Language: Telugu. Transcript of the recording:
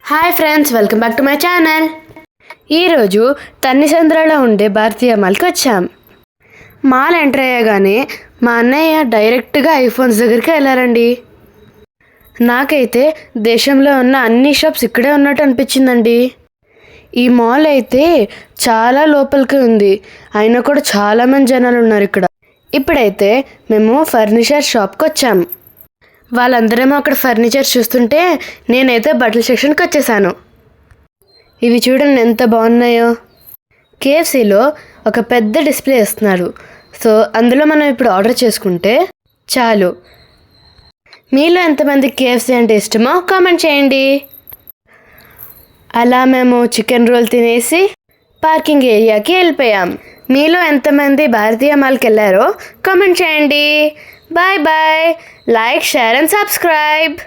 Hi friends, welcome back to my channel. ఈరోజు తన్నిసంద్రలో ఉండే భారతీయ మాల్కి వచ్చాం. మాల్ ఎంటర్ అయ్యగానే మా అన్నయ్య డైరెక్ట్గా ఐఫోన్స్ దగ్గరికి వెళ్ళారండి. నాకైతే దేశంలో ఉన్న అన్ని షాప్స్ ఇక్కడే ఉన్నట్టు అనిపించిందండి. ఈ మాల్ అయితే చాలా లోపలికి ఉంది, అయినా కూడా చాలామంది జనాలు ఉన్నారు ఇక్కడ. ఇప్పుడైతే మేము ఫర్నిచర్ షాప్కి వచ్చాము. వాళ్ళందరేమో అక్కడ ఫర్నిచర్ చూస్తుంటే నేనైతే బట్టల సెక్షన్కి వచ్చేసాను. ఇవి చూడండి ఎంత బాగున్నాయో. కేఎఫ్సీలో ఒక పెద్ద డిస్ప్లే ఇస్తున్నారు. సో అందులో మనం ఇప్పుడు ఆర్డర్ చేసుకుంటే చాలు. మీలో ఎంతమంది కేఎఫ్సీ అంటే ఇష్టమో కామెంట్ చేయండి. అలా మేము చికెన్ రోల్ తినేసి పార్కింగ్ ఏరియాకి వెళ్ళిపోయాం. మీలో ఎంతమంది భారతీయ మాల్కి వెళ్ళారో కామెంట్ చేయండి. Bye bye. Like, share and subscribe.